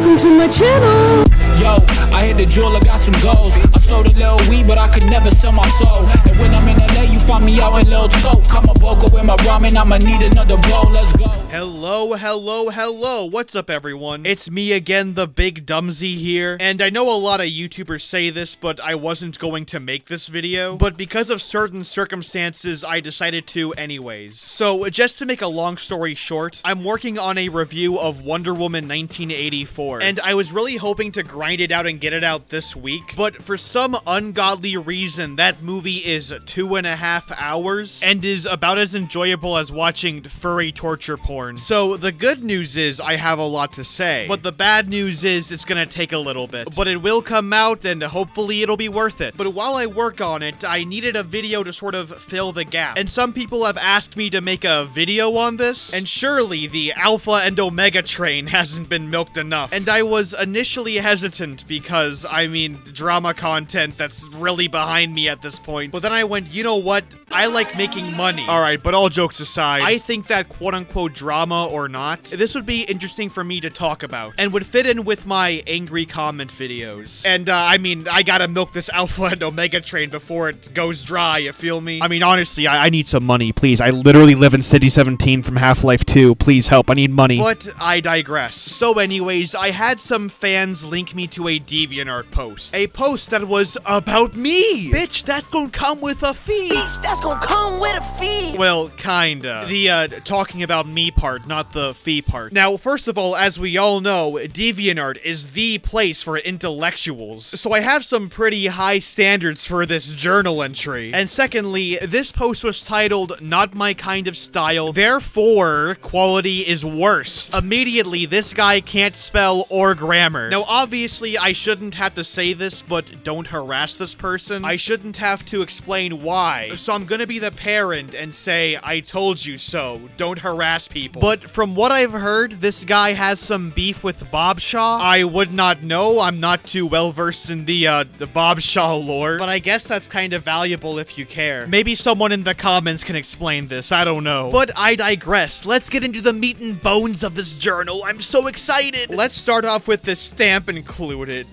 welcome to my channel. Yo, I hit the jeweler, got some goals. I sold a little weed, but I could never sell my soul. And when I'm in LA, you find me out in Lil Tote. Come a vocal with my ramen, I'ma need another bowl. Let's go. Hello, what's up everyone? It's me again, the Big Dumsy here, and I know a lot of YouTubers say this, but I wasn't going to make this video, but because of certain circumstances, I decided to anyways. So, just to make a long story short, I'm working on a review of Wonder Woman 1984, and I was really hoping to grind it out and get it out this week, but for some ungodly reason, that movie is 2.5 hours, and is about as enjoyable as watching furry torture porn. So, the good news is I have a lot to say, but the bad news is it's gonna take a little bit. But it will come out, and hopefully it'll be worth it. But while I work on it, I needed a video to sort of fill the gap. And some people have asked me to make a video on this, and surely the Alpha and Omega train hasn't been milked enough. And I was initially hesitant because, I mean, drama content that's really behind me at this point. But then I went, you know what? I like making money. Alright, but all jokes aside, I think that quote-unquote drama or not, this would be interesting for me to talk about, and would fit in with my angry comment videos. And, I mean, I gotta milk this Alpha and Omega train before it goes dry, you feel me? I mean, honestly, I need some money, please. I literally live in City 17 from Half-Life 2. Please help, I need money. But I digress. So anyways, I had some fans link me to a DeviantArt post. A post that was about me! Bitch, that's gonna come with a fee! Bitch, that's gonna come with a fee! Well, kinda. The, talking about me part, not the fee part. Now, first of all, as we all know, DeviantArt is the place for intellectuals. So I have some pretty high standards for this journal entry. And secondly, this post was titled, "Not My Kind of Style, therefore, quality is worst." Immediately, this guy can't spell or grammar. Now, obviously, I shouldn't have to say this, but don't harass this person. I shouldn't have to explain why. So I'm gonna be the parent and say, I told you so. Don't harass people. But from what I've heard, this guy has some beef with Bob Shaw. I would not know. I'm not too well versed in the Bob Shaw lore. But I guess that's kind of valuable if you care. Maybe someone in the comments can explain this. I don't know. But I digress. Let's get into the meat and bones of this journal. I'm so excited. Let's start off with the stamp included.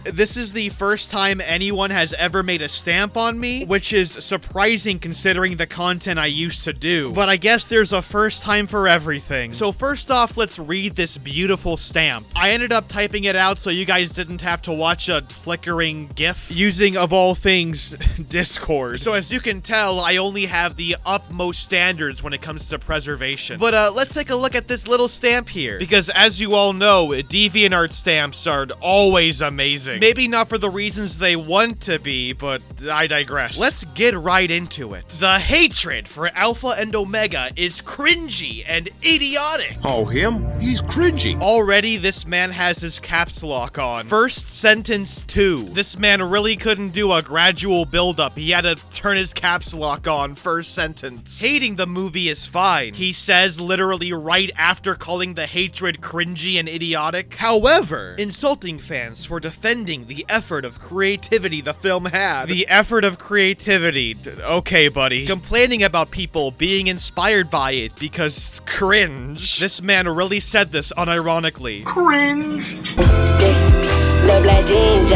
This is the first time anyone has ever made a stamp on me, which is surprising considering the content I used to do. But I guess there's a first time for everything. So first off, let's read this beautiful stamp. I ended up typing it out so you guys didn't have to watch a flickering GIF using, of all things, Discord. So as you can tell, I only have the utmost standards when it comes to preservation. But let's take a look at this little stamp here. Because as you all know, DeviantArt stamps are always amazing. Maybe not for the reasons they want to be, but I digress. Let's get right into it. The hatred for Alpha and Omega is cringy and idiotic. Oh, him? He's cringy. Already, this man has his caps lock on. First sentence 2. This man really couldn't do a gradual build-up. He had to turn his caps lock on first sentence. Hating the movie is fine. He says literally right after calling the hatred cringy and idiotic. However, insulting fans for defending the effort of creativity the film had. The effort of creativity. Okay, buddy. Complaining about people being inspired by it because cringe. This man really said this unironically. Cringe.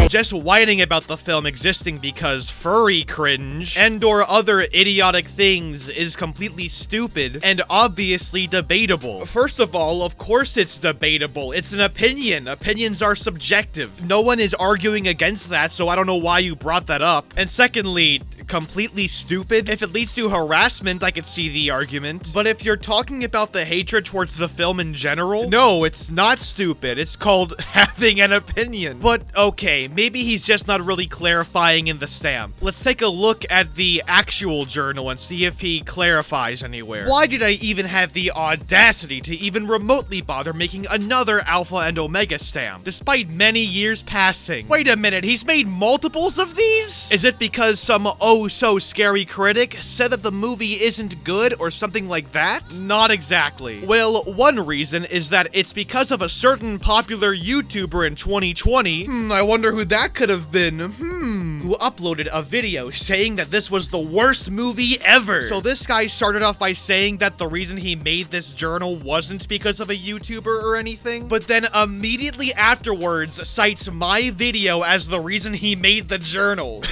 Just whining about the film existing because furry cringe and or other idiotic things is completely stupid and obviously debatable. First of all, of course it's debatable. It's an opinion. Opinions are subjective. No one is arguing against that, so I don't know why you brought that up. And secondly, completely stupid. If it leads to harassment, I could see the argument. But if you're talking about the hatred towards the film in general, no, it's not stupid. It's called having an opinion. But okay, maybe he's just not really clarifying in the stamp. Let's take a look at the actual journal and see if he clarifies anywhere. Why did I even have the audacity to even remotely bother making another Alpha and Omega stamp, despite many years passing? Wait a minute, he's made multiples of these? Is it because some oh-so-scary critic said that the movie isn't good or something like that? Not exactly. Well, one reason is that it's because of a certain popular YouTuber in 2020. I wonder who that could have been. who uploaded a video saying that this was the worst movie ever. So this guy started off by saying that the reason he made this journal wasn't because of a YouTuber or anything, but then immediately afterwards cites my video as the reason he made the journal.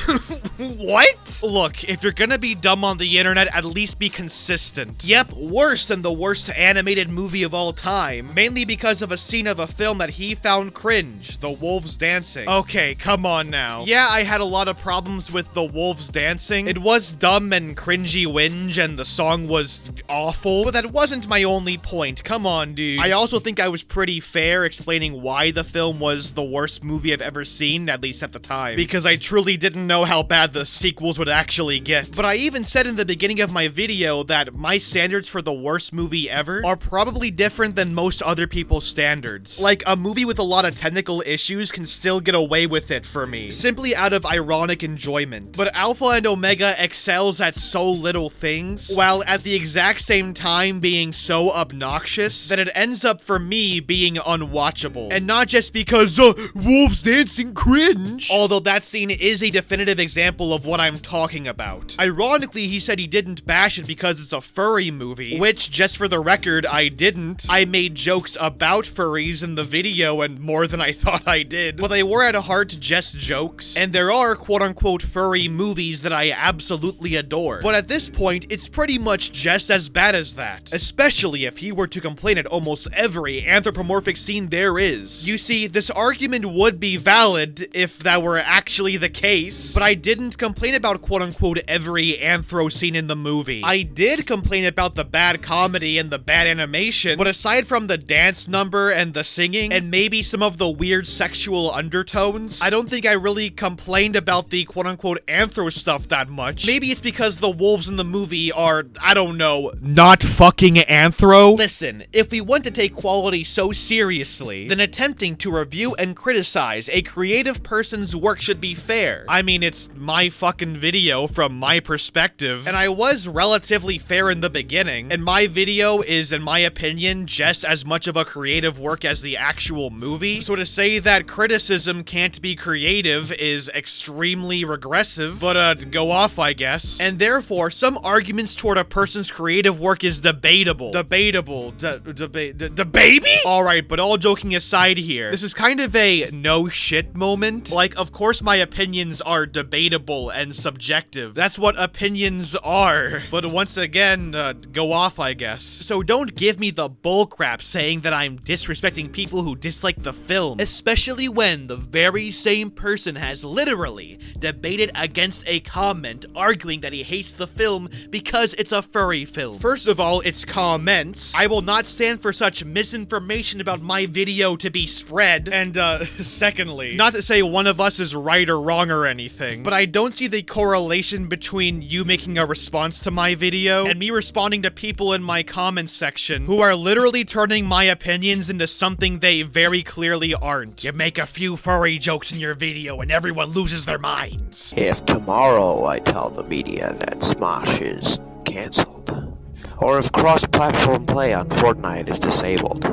What? Look, if you're gonna be dumb on the internet, at least be consistent. Yep, worse than the worst animated movie of all time, mainly because of a scene of a film that he found cringe, the wolves dancing. Okay, come on now. Yeah, I had a lot of problems with the wolves dancing. It was dumb and cringy whinge, and the song was awful, but that wasn't my only point. Come on, dude. I also think I was pretty fair explaining why the film was the worst movie I've ever seen, at least at the time, because I truly didn't know how bad the sequels would actually get. But I even said in the beginning of my video that my standards for the worst movie ever are probably different than most other people's standards. Like, a movie with a lot of technical issues can still get away with it for me, simply out of ironic enjoyment. But Alpha and Omega excels at so little things, while at the exact same time being so obnoxious, that it ends up for me being unwatchable. And not just because, wolves dancing cringe, although that scene is a definitive example of what I'm talking about. Ironically, he said he didn't bash it because it's a furry movie, which, just for the record, I didn't. I made jokes about furries in the video, and more than I thought I did. But they were at heart just jokes, and there are quote-unquote furry movies that I absolutely adore. But at this point, it's pretty much just as bad as that, especially if he were to complain at almost every anthropomorphic scene there is. You see, this argument would be valid if that were actually the case, but I didn't complain about quote-unquote every anthro scene in the movie. I did complain about the bad comedy and the bad animation, but aside from the dance number and the singing, and maybe some of the weird sexual undertones, I don't think I really complained about the quote-unquote anthro stuff that much. Maybe it's because the wolves in the movie are, I don't know, not fucking anthro? Listen, if we want to take quality so seriously, then attempting to review and criticize a creative person's work should be fair. I mean, it's my fucking video from my perspective, and I was relatively fair in the beginning, and my video is, in my opinion, just as much of a creative work as the actual movie. So to say that criticism can't be creative is extremely regressive, but go off, I guess. And therefore, some arguments toward a person's creative work is debatable. Debatable. Baby? Alright, but all joking aside here, this is kind of a no shit moment. Like, of course my opinions are debatable and subjective. That's what opinions are. But once again, go off, I guess. So don't give me the bullcrap saying that I'm disrespecting people who dislike the film, especially when the very same person has literally debated against a comment arguing that he hates the film because it's a furry film. First of all, it's comments. I will not stand for such misinformation about my video to be spread. And secondly, not to say one of us is right or wrong or anything, but I don't see the correlation between you making a response to my video and me responding to people in my comments section who are literally turning my opinions into something they very clearly aren't. You make a few furry jokes in your video and everyone loses their minds. If tomorrow I tell the media that Smosh is cancelled, or if cross-platform play on Fortnite is disabled,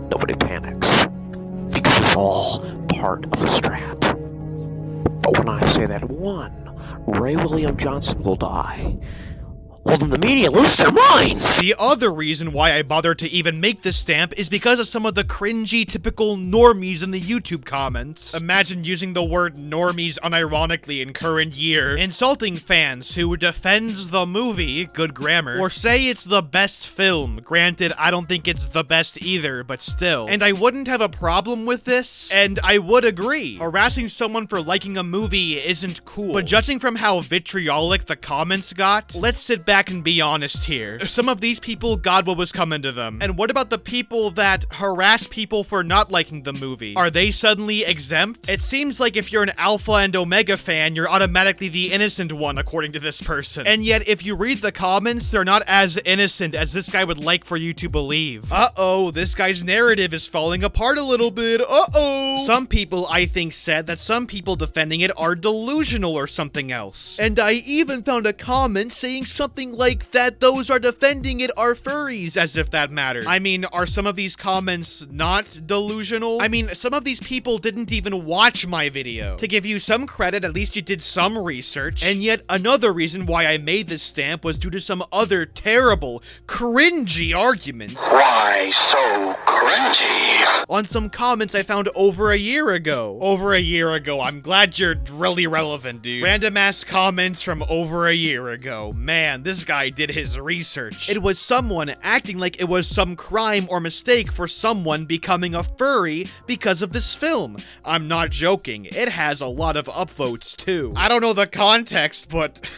nobody panics, because it's all part of a strat. But when I say that one, Ray William Johnson will die, well, then the media lose their minds! The other reason why I bothered to even make this stamp is because of some of the cringy typical normies in the YouTube comments. Imagine using the word normies unironically in current year, insulting fans who defends the movie, good grammar, or say it's the best film. Granted, I don't think it's the best either, but still. And I wouldn't have a problem with this, and I would agree. Harassing someone for liking a movie isn't cool. But judging from how vitriolic the comments got, let's sit back and be honest here. Some of these people got what was coming to them. And what about the people that harass people for not liking the movie? Are they suddenly exempt? It seems like if you're an Alpha and Omega fan, you're automatically the innocent one, according to this person. And yet, if you read the comments, they're not as innocent as this guy would like for you to believe. Uh-oh, this guy's narrative is falling apart a little bit. Uh-oh. Some people, I think, said that some people defending it are delusional or something else. And I even found a comment saying something acting like that those are defending it are furries, as if that matters. I mean, are some of these comments not delusional? I mean, some of these people didn't even watch my video. To give you some credit, at least you did some research. And yet another reason why I made this stamp was due to some other terrible, cringy arguments. Why so cringy? On some comments I found over a year ago. Over a year ago. I'm glad you're really relevant, dude. Random ass comments from over a year ago. Man, this guy did his research. It was someone acting like it was some crime or mistake for someone becoming a furry because of this film. I'm not joking. It has a lot of upvotes too. I don't know the context, but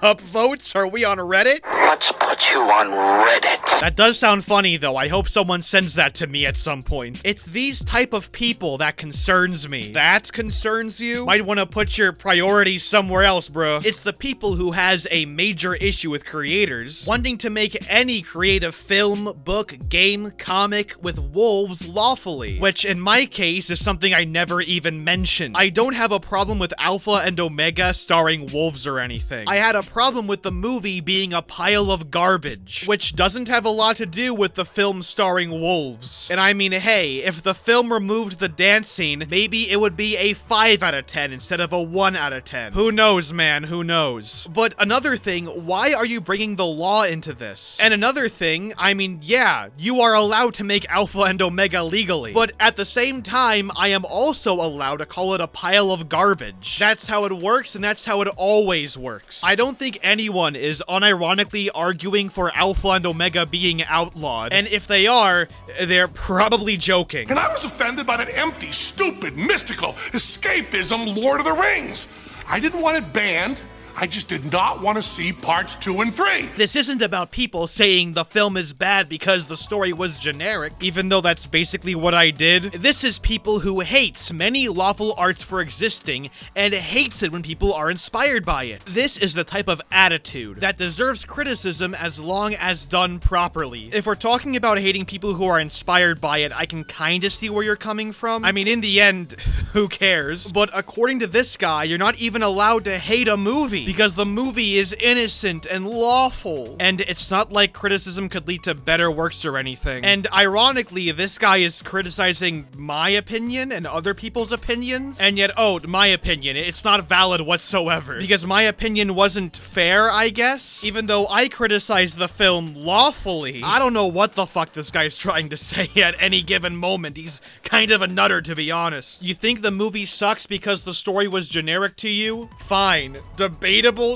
upvotes? Are we on Reddit? Let's put you on Reddit. That does sound funny though. I hope someone sends that to me at some point. It's these type of people that concerns me. That concerns you? Might want to put your priorities somewhere else, bro. It's the people who has a major issue with creators wanting to make any creative film, book, game, comic with wolves lawfully, which in my case is something I never even mentioned. I don't have a problem with Alpha and Omega starring wolves or anything. I had a problem with the movie being a pile of garbage, which doesn't have a lot to do with the film starring wolves. And I mean, hey, if the film removed the dance scene, maybe it would be a 5 out of 10 instead of a 1 out of 10. Who knows, man, who knows? But another thing, why are you bringing the law into this? And another thing, I mean, yeah, you are allowed to make Alpha and Omega legally, but at the same time, I am also allowed to call it a pile of garbage. That's how it works, and that's how it always works. I don't think anyone is unironically arguing for Alpha and Omega being outlawed, and if they are, they're probably joking. And I was offended by that empty, stupid, mystical, escapism Lord of the Rings. I didn't want it banned. I just did not want to see parts 2 and 3. This isn't about people saying the film is bad because the story was generic, even though that's basically what I did. This is people who hates many lawful arts for existing and hates it when people are inspired by it. This is the type of attitude that deserves criticism as long as done properly. If we're talking about hating people who are inspired by it, I can kinda see where you're coming from. I mean, in the end, who cares? But according to this guy, you're not even allowed to hate a movie, because the movie is innocent and lawful. And it's not like criticism could lead to better works or anything. And ironically, this guy is criticizing my opinion and other people's opinions. And yet, oh, my opinion, it's not valid whatsoever. Because my opinion wasn't fair, I guess? Even though I criticized the film lawfully. I don't know what the fuck this guy's trying to say at any given moment. He's kind of a nutter, to be honest. You think the movie sucks because the story was generic to you? Fine. Debatable?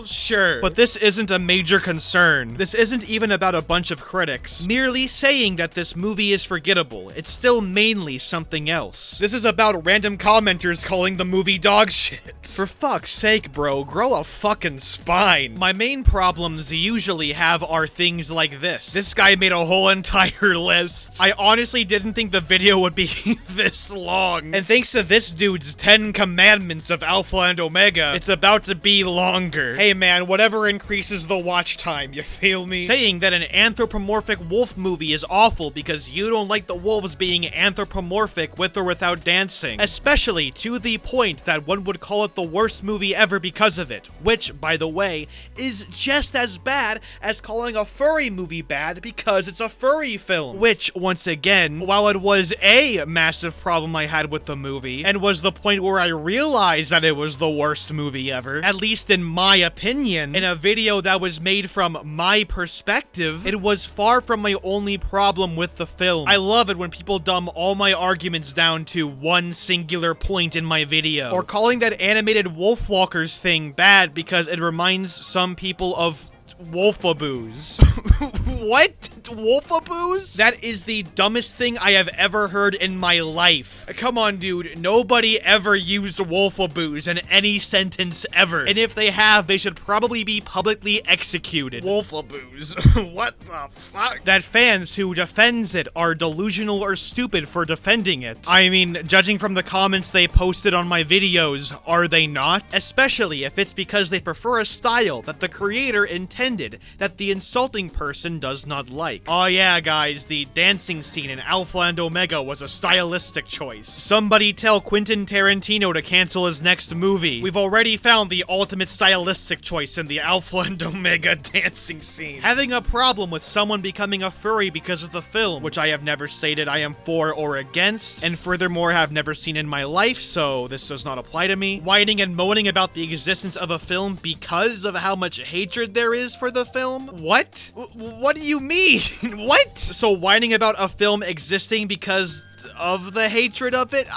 Sure. But this isn't a major concern. This isn't even about a bunch of critics merely saying that this movie is forgettable. It's still mainly something else. This is about random commenters calling the movie dog shit. For fuck's sake, bro, grow a fucking spine. My main problems usually have are things like this. This guy made a whole entire list. I honestly didn't think the video would be this long. And thanks to this dude's 10 commandments of Alpha and Omega, it's about to be longer. Hey man, whatever increases the watch time, you feel me? Saying that an anthropomorphic wolf movie is awful because you don't like the wolves being anthropomorphic with or without dancing. Especially to the point that one would call it the worst movie ever because of it. Which, by the way, is just as bad as calling a furry movie bad because it's a furry film. Which, once again, while it was a massive problem I had with the movie, and was the point where I realized that it was the worst movie ever, at least in my opinion, in a video that was made from my perspective, it was far from my only problem with the film. I love it when people dumb all my arguments down to one singular point in my video, or calling that animated Wolfwalkers thing bad because it reminds some people of Wolfaboos. What? Wolfaboos? That is the dumbest thing I have ever heard in my life. Come on, dude. Nobody ever used Wolfaboos in any sentence ever. And if they have, they should probably be publicly executed. Wolfaboos. What the fuck? That fans who defends it are delusional or stupid for defending it. I mean, judging from the comments they posted on my videos, are they not? Especially if it's because they prefer a style that the creator intended that the insulting person does not like. like. Oh yeah, guys, the dancing scene in Alpha and Omega was a stylistic choice. Somebody tell Quentin Tarantino to cancel his next movie. We've already found the ultimate stylistic choice in the Alpha and Omega dancing scene. Having a problem with someone becoming a furry because of the film, which I have never stated I am for or against, and furthermore have never seen in my life, so this does not apply to me. Whining and moaning about the existence of a film because of how much hatred there is for the film? What? What do you mean? What? So whining about a film existing because of the hatred of it?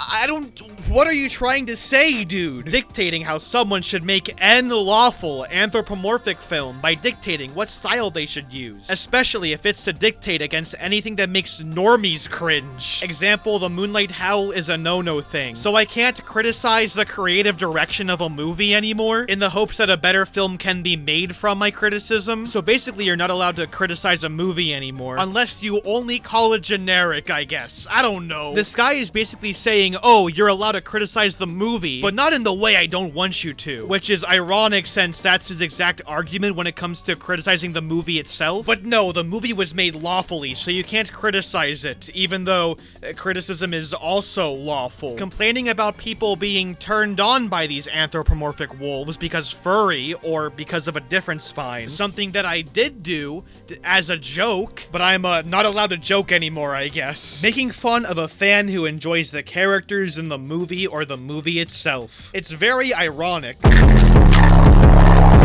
What are you trying to say, dude? Dictating how someone should make an lawful anthropomorphic film by dictating what style they should use, especially if it's to dictate against anything that makes normies cringe. Example, the Moonlight Howl is a no-no thing, so I can't criticize the creative direction of a movie anymore in the hopes that a better film can be made from my criticism. So basically, you're not allowed to criticize a movie anymore unless you only call it generic, I guess. I don't know. This guy is basically saying, oh, you're allowed to criticize the movie, but not in the way I don't want you to, which is ironic since that's his exact argument when it comes to criticizing the movie itself. But no, the movie was made lawfully, so you can't criticize it, even though criticism is also lawful. Complaining about people being turned on by these anthropomorphic wolves because furry or because of a different spine, something that I did do as a joke, but I'm not allowed to joke anymore, I guess. Making fun of a fan who enjoys the characters in the movie or the movie itself. It's very ironic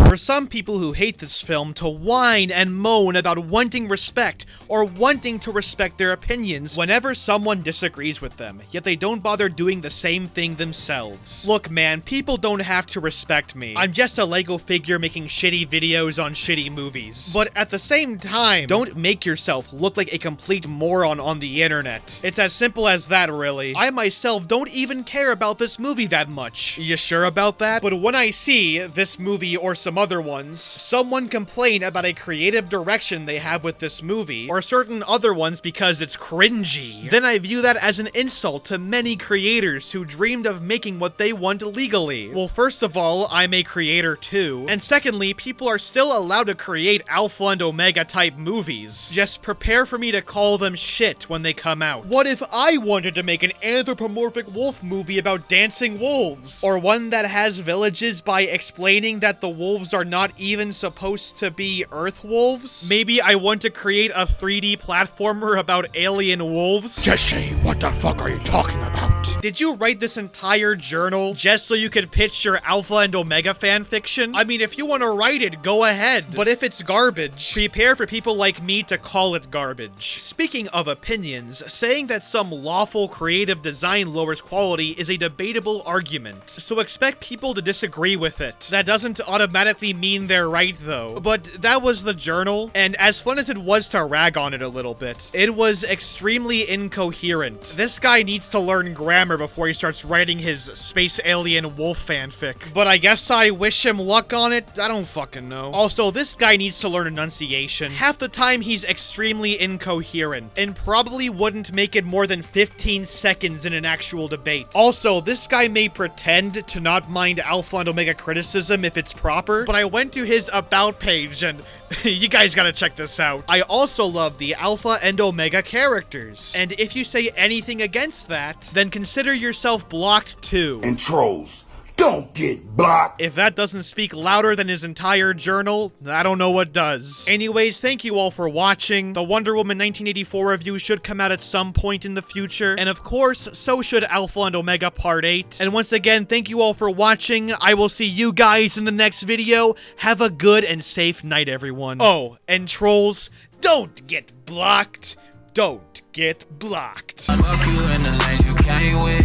for some people who hate this film to whine and moan about wanting respect or wanting to respect their opinions whenever someone disagrees with them, yet they don't bother doing the same thing themselves. Look, man, people don't have to respect me. I'm just a Lego figure making shitty videos on shitty movies. But at the same time, don't make yourself look like a complete moron on the internet. It's as simple as that, really. I myself don't even care about this movie that much. You sure about that? But when I see this movie or some other ones, someone complain about a creative direction they have with this movie, or certain other ones because it's cringy, then I view that as an insult to many creators who dreamed of making what they want legally. Well, first of all, I'm a creator too, and secondly, people are still allowed to create Alpha and Omega type movies. Just prepare for me to call them shit when they come out. What if I wanted to make an anthropomorphic wolf movie about dancing wolves? Or one that has villages by explaining that the wolves are not even supposed to be Earth wolves? Maybe I want to create a 3D platformer about alien wolves? Jesse, what the fuck are you talking about? Did you write this entire journal just so you could pitch your Alpha and Omega fanfiction? I mean, if you want to write it, go ahead. But if it's garbage, prepare for people like me to call it garbage. Speaking of opinions, saying that some lawful creative design lowers quality is a debatable argument, so expect people to disagree with it. That doesn't automatically mean they're right, though. But that was the journal, and as fun as it was to rag on it a little bit, it was extremely incoherent. This guy needs to learn grammar before he starts writing his space alien wolf fanfic. But I guess I wish him luck on it. I don't fucking know. Also, this guy needs to learn enunciation. Half the time he's extremely incoherent, and probably wouldn't make it more than 15 seconds in an actual debate. Also, this guy may pretend to not mind Alpha and Omega criticism if it's proper, but I went to his about page and you guys gotta check this out. I also love the Alpha and Omega characters, and if you say anything against that, then consider yourself blocked too. And trolls, don't get blocked. If that doesn't speak louder than his entire journal, I don't know what does. Anyways, thank you all for watching. The Wonder Woman 1984 review should come out at some point in the future, and of course, so should Alpha and Omega Part 8. And once again, thank you all for watching. I will see you guys in the next video. Have a good and safe night, everyone. Oh, and trolls, don't get blocked. Don't get blocked. Fuck you in the lanes you came with.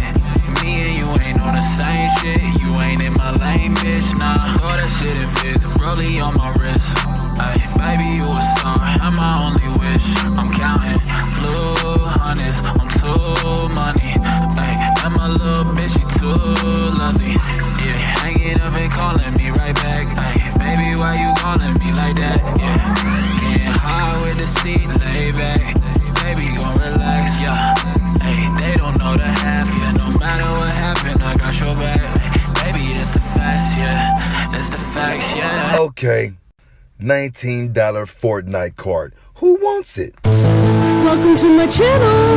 Me and you ain't on the same shit. You ain't in my lane, bitch. Nah, throw that shit in fifth. Rollie on my wrist. Ay, baby, you a star. I'm my only wish. I'm counting blue hundreds. I'm too money. Ay, and my little bitch, she too lovely. Yeah, hanging up and calling me right back. Ay, baby, why you calling me like that? Yeah, getting high with the seat laid back. Baby, gon' relax, yeah. Hey, they don't know the half, yeah. No matter what happened, I got your back. Baby, that's the facts, yeah. That's the facts, yeah. Okay, $19 Fortnite card. Who wants it? Welcome to my channel.